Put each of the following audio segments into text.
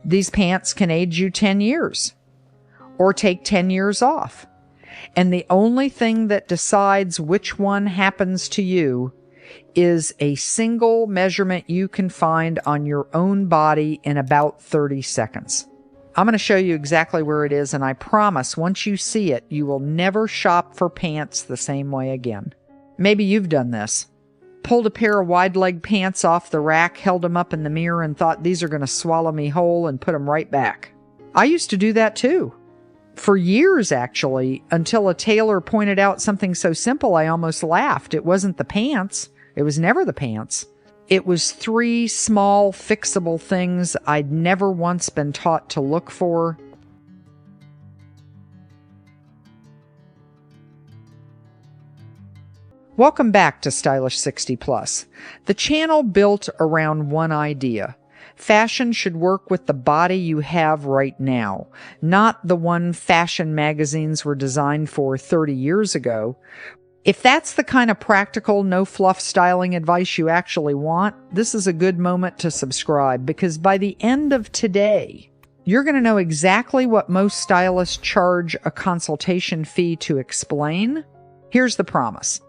These pants can age you 10 years or take 10 years off. And the only thing that decides which one happens to you is a single measurement you can find on your own body in about 30 seconds. I'm going to show you exactly where it is, and I promise once you see it, you will never shop for pants the same way again. Maybe you've done this. Pulled a pair of wide-leg pants off the rack, held them up in the mirror, and thought these are going to swallow me whole, and put them right back. I used to do that too. For years, actually, until a tailor pointed out something so simple I almost laughed. It wasn't the pants. It was never the pants. It was 3 small fixable things I'd never once been taught to look for. Welcome back to Stylish 60 Plus, the channel built around one idea. Fashion should work with the body you have right now, not the one fashion magazines were designed for 30 years ago. If that's the kind of practical, no-fluff styling advice you actually want, this is a good moment to subscribe, because by the end of today, you're going to know exactly what most stylists charge a consultation fee to explain. Here's the promise.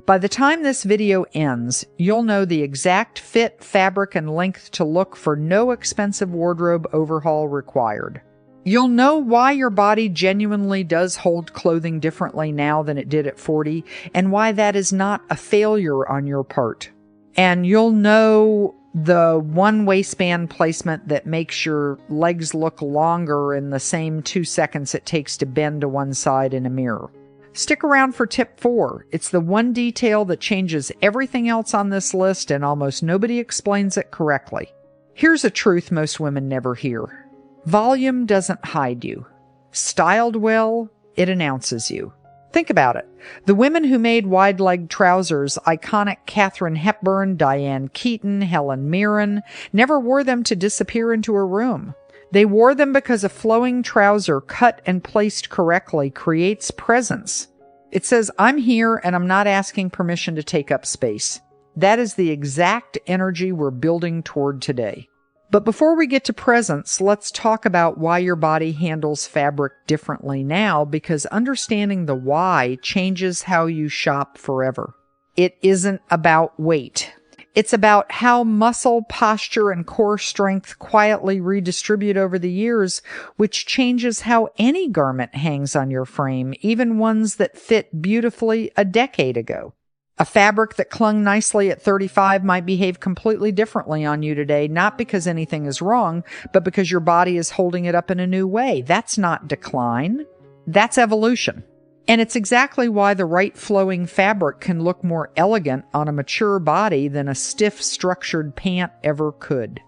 By the time this video ends, you'll know the exact fit, fabric, and length to look for, no expensive wardrobe overhaul required. You'll know why your body genuinely does hold clothing differently now than it did at 40, and why that is not a failure on your part. And you'll know the one waistband placement that makes your legs look longer in the same 2 seconds it takes to bend to one side in a mirror. Stick around for tip 4. It's the one detail that changes everything else on this list, and almost nobody explains it correctly. Here's a truth most women never hear. Volume doesn't hide you. Styled well, it announces you. Think about it. The women who made wide-leg trousers, iconic Katharine Hepburn, Diane Keaton, Helen Mirren, never wore them to disappear into a room. They wore them because a flowing trouser cut and placed correctly creates presence. It says, I'm here and I'm not asking permission to take up space. That is the exact energy we're building toward today. But before we get to presence, let's talk about why your body handles fabric differently now, because understanding the why changes how you shop forever. It isn't about weight. It's about how muscle, posture, and core strength quietly redistribute over the years, which changes how any garment hangs on your frame, even ones that fit beautifully a decade ago. A fabric that clung nicely at 35 might behave completely differently on you today, not because anything is wrong, but because your body is holding it up in a new way. That's not decline. That's evolution. And it's exactly why the right flowing fabric can look more elegant on a mature body than a stiff, structured pant ever could.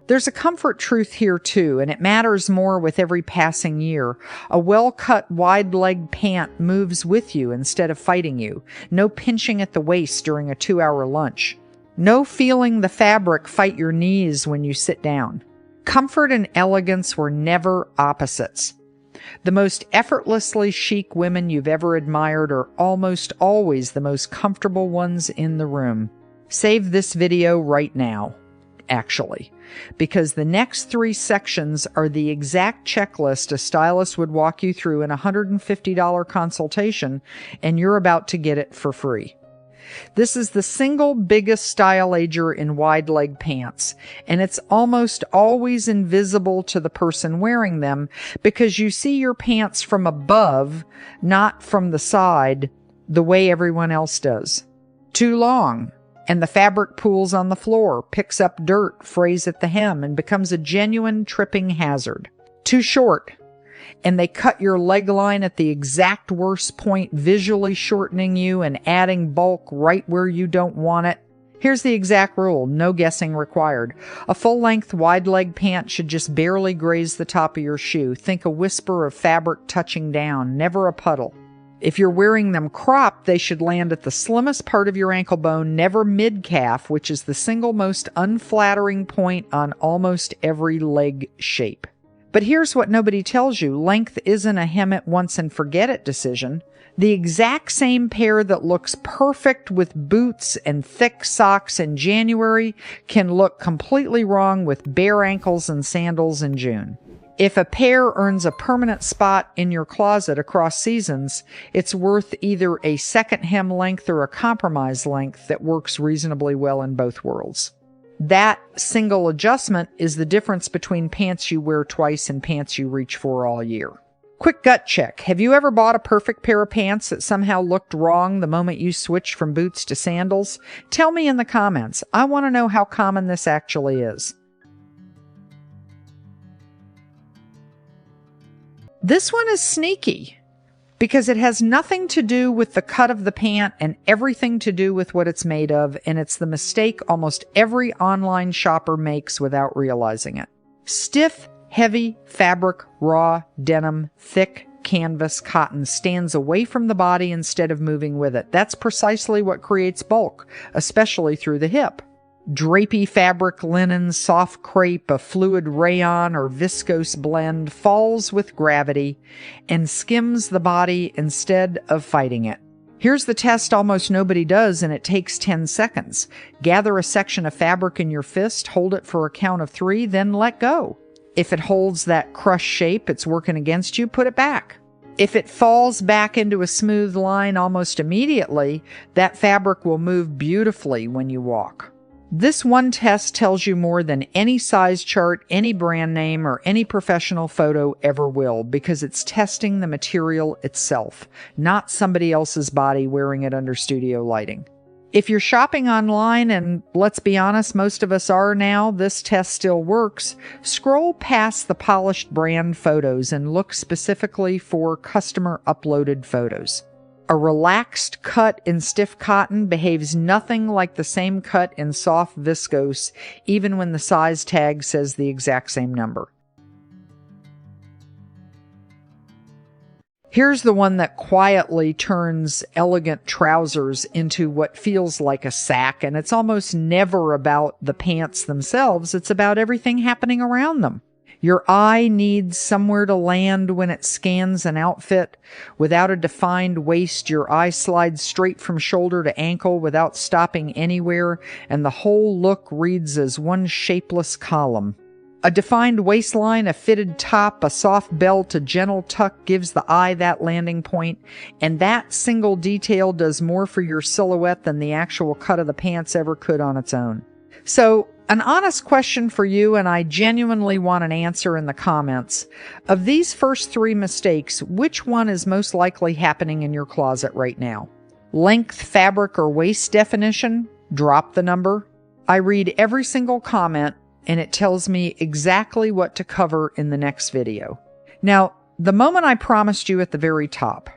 There's a comfort truth here too, and it matters more with every passing year. A well-cut, wide-leg pant moves with you instead of fighting you. No pinching at the waist during a 2-hour lunch. No feeling the fabric fight your knees when you sit down. Comfort and elegance were never opposites. The most effortlessly chic women you've ever admired are almost always the most comfortable ones in the room. Save this video right now, actually, because the next 3 sections are the exact checklist a stylist would walk you through in a $150 consultation, and you're about to get it for free. This is the single biggest style ager in wide leg pants, and it's almost always invisible to the person wearing them because you see your pants from above, not from the side, the way everyone else does. Too long, and the fabric pools on the floor, picks up dirt, frays at the hem, and becomes a genuine tripping hazard. Too short, and they cut your leg line at the exact worst point, visually shortening you and adding bulk right where you don't want it. Here's the exact rule, no guessing required. A full-length wide-leg pant should just barely graze the top of your shoe. Think a whisper of fabric touching down, never a puddle. If you're wearing them cropped, they should land at the slimmest part of your ankle bone, never mid-calf, which is the single most unflattering point on almost every leg shape. But here's what nobody tells you. Length isn't a hem it once and forget it decision. The exact same pair that looks perfect with boots and thick socks in January can look completely wrong with bare ankles and sandals in June. If a pair earns a permanent spot in your closet across seasons, it's worth either a second hem length or a compromise length that works reasonably well in both worlds. That single adjustment is the difference between pants you wear twice and pants you reach for all year. Quick gut check. Have you ever bought a perfect pair of pants that somehow looked wrong the moment you switched from boots to sandals? Tell me in the comments. I want to know how common this actually is. This one is sneaky because it has nothing to do with the cut of the pant and everything to do with what it's made of, and it's the mistake almost every online shopper makes without realizing it. Stiff, heavy fabric, raw denim, thick canvas cotton stands away from the body instead of moving with it. That's precisely what creates bulk, especially through the hip. Drapey fabric, linen, soft crepe, a fluid rayon or viscose blend falls with gravity and skims the body instead of fighting it. Here's the test almost nobody does, and it takes 10 seconds. Gather a section of fabric in your fist, hold it for a count of 3, then let go. If it holds that crushed shape, it's working against you, put it back. If it falls back into a smooth line almost immediately, that fabric will move beautifully when you walk. This one test tells you more than any size chart, any brand name, or any professional photo ever will, because it's testing the material itself, not somebody else's body wearing it under studio lighting. If you're shopping online, and let's be honest, most of us are now, this test still works, scroll past the polished brand photos and look specifically for customer uploaded photos. A relaxed cut in stiff cotton behaves nothing like the same cut in soft viscose, even when the size tag says the exact same number. Here's the one that quietly turns elegant trousers into what feels like a sack, and it's almost never about the pants themselves, it's about everything happening around them. Your eye needs somewhere to land when it scans an outfit. Without a defined waist, your eye slides straight from shoulder to ankle without stopping anywhere, and the whole look reads as one shapeless column. A defined waistline, a fitted top, a soft belt, a gentle tuck gives the eye that landing point, and that single detail does more for your silhouette than the actual cut of the pants ever could on its own. So, an honest question for you, and I genuinely want an answer in the comments. Of these first 3 mistakes, which one is most likely happening in your closet right now? Length, fabric, or waist definition? Drop the number. I read every single comment, and it tells me exactly what to cover in the next video. Now, the moment I promised you at the very top.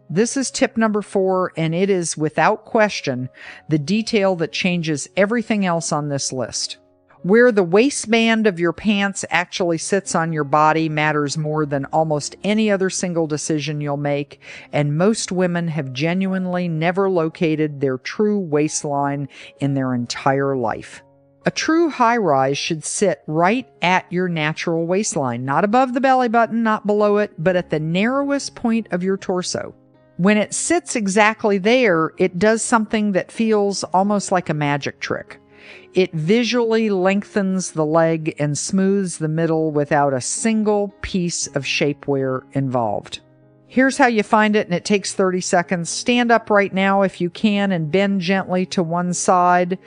This is tip number 4, and it is, without question, the detail that changes everything else on this list. Where the waistband of your pants actually sits on your body matters more than almost any other single decision you'll make, and most women have genuinely never located their true waistline in their entire life. A true high-rise should sit right at your natural waistline, not above the belly button, not below it, but at the narrowest point of your torso. When it sits exactly there, it does something that feels almost like a magic trick. It visually lengthens the leg and smooths the middle without a single piece of shapewear involved. Here's how you find it, and it takes 30 seconds. Stand up right now if you can and bend gently to one side.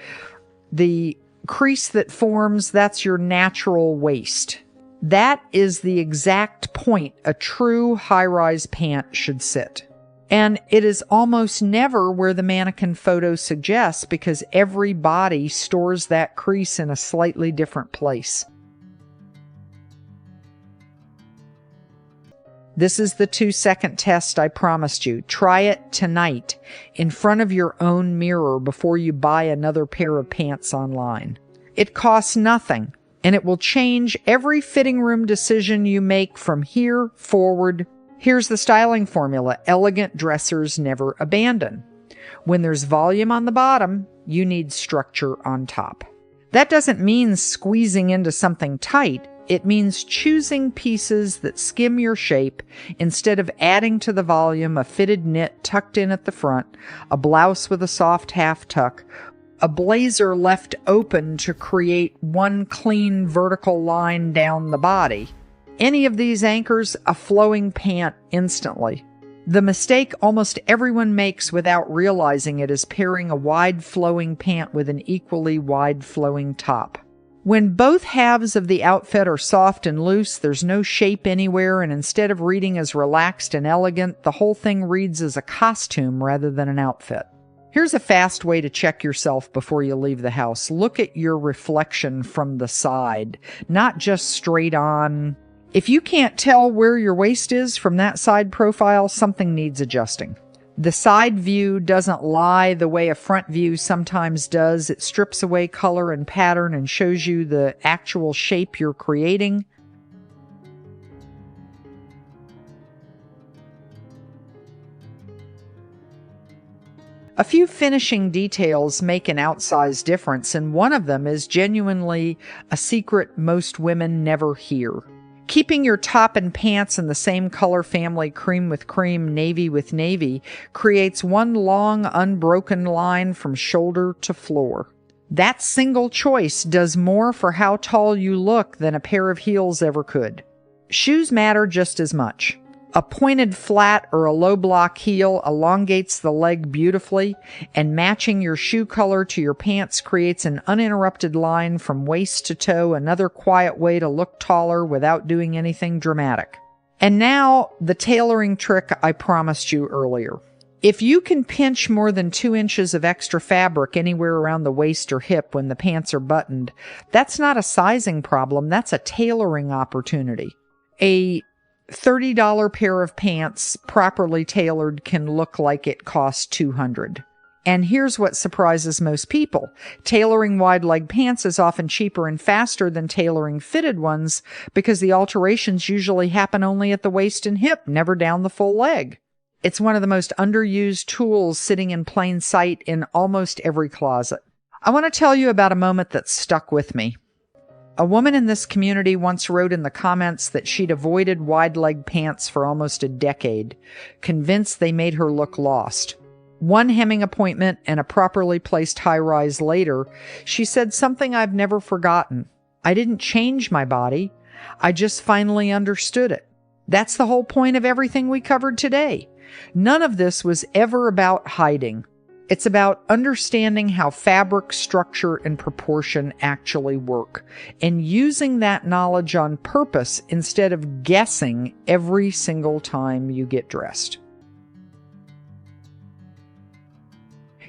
The crease that forms, that's your natural waist. That is the exact point a true high-rise pant should sit. And it is almost never where the mannequin photo suggests, because every body stores that crease in a slightly different place. This is the 2-second test I promised you. Try it tonight in front of your own mirror before you buy another pair of pants online. It costs nothing, and it will change every fitting room decision you make from here forward. Here's the styling formula. Elegant dressers never abandon. When there's volume on the bottom, you need structure on top. That doesn't mean squeezing into something tight. It means choosing pieces that skim your shape instead of adding to the volume a fitted knit tucked in at the front, a blouse with a soft half tuck, a blazer left open to create one clean vertical line down the body. Any of these anchors a flowing pant instantly. The mistake almost everyone makes without realizing it is pairing a wide flowing pant with an equally wide flowing top. When both halves of the outfit are soft and loose, there's no shape anywhere, and instead of reading as relaxed and elegant, the whole thing reads as a costume rather than an outfit. Here's a fast way to check yourself before you leave the house. Look at your reflection from the side, not just straight on. If you can't tell where your waist is from that side profile, something needs adjusting. The side view doesn't lie the way a front view sometimes does. It strips away color and pattern and shows you the actual shape you're creating. A few finishing details make an outsized difference, and one of them is genuinely a secret most women never hear. Keeping your top and pants in the same color family, cream with cream, navy with navy, creates one long, unbroken line from shoulder to floor. That single choice does more for how tall you look than a pair of heels ever could. Shoes matter just as much. A pointed flat or a low block heel elongates the leg beautifully, and matching your shoe color to your pants creates an uninterrupted line from waist to toe, another quiet way to look taller without doing anything dramatic. And now, the tailoring trick I promised you earlier. If you can pinch more than 2 inches of extra fabric anywhere around the waist or hip when the pants are buttoned, that's not a sizing problem, that's a tailoring opportunity. A $30 pair of pants properly tailored can look like it costs $200. And here's what surprises most people. Tailoring wide leg pants is often cheaper and faster than tailoring fitted ones because the alterations usually happen only at the waist and hip, never down the full leg. It's one of the most underused tools sitting in plain sight in almost every closet. I want to tell you about a moment that stuck with me. A woman in this community once wrote in the comments that she'd avoided wide leg pants for almost a decade, convinced they made her look lost. One hemming appointment and a properly placed high-rise later, she said something I've never forgotten. I didn't change my body. I just finally understood it. That's the whole point of everything we covered today. None of this was ever about hiding. It's about understanding how fabric, structure, and proportion actually work, and using that knowledge on purpose instead of guessing every single time you get dressed.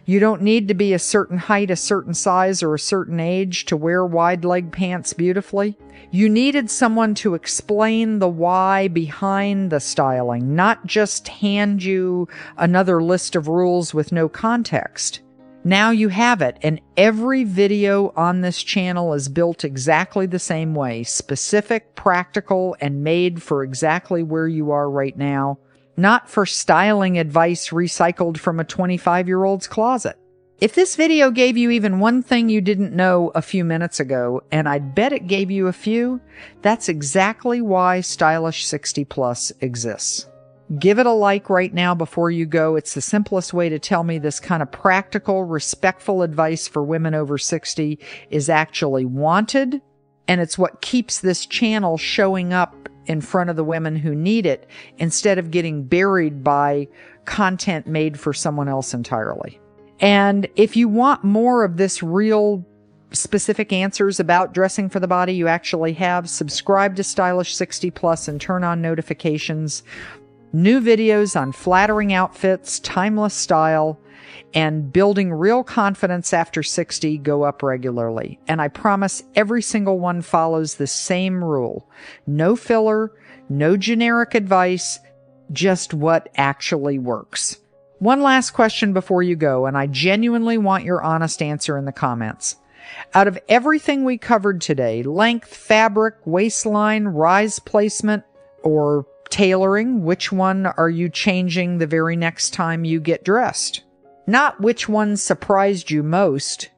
You don't need to be a certain height, a certain size, or a certain age to wear wide leg pants beautifully. You needed someone to explain the why behind the styling, not just hand you another list of rules with no context. Now you have it, and every video on this channel is built exactly the same way, specific, practical, and made for exactly where you are right now. Not for styling advice recycled from a 25-year-old's closet. If this video gave you even one thing you didn't know a few minutes ago, and I bet it gave you a few, that's exactly why Stylish 60 Plus exists. Give it a like right now before you go. It's the simplest way to tell me this kind of practical, respectful advice for women over 60 is actually wanted, and it's what keeps this channel showing up in front of the women who need it instead of getting buried by content made for someone else entirely. And if you want more of this real specific answers about dressing for the body you actually have, subscribe to Stylish 60 Plus and turn on notifications. New videos on flattering outfits, timeless style, and building real confidence after 60 go up regularly. And I promise every single one follows the same rule. No filler, no generic advice, just what actually works. One last question before you go, and I genuinely want your honest answer in the comments. Out of everything we covered today, length, fabric, waistline, rise placement, or tailoring, which one are you changing the very next time you get dressed? Not which one surprised you most,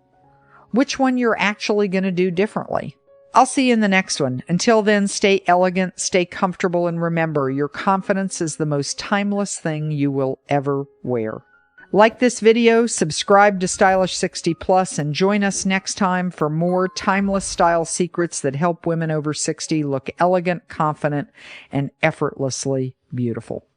which one you're actually going to do differently. I'll see you in the next one. Until then, stay elegant, stay comfortable, and remember, your confidence is the most timeless thing you will ever wear. Like this video, subscribe to Stylish 60 Plus, and join us next time for more timeless style secrets that help women over 60 look elegant, confident, and effortlessly beautiful.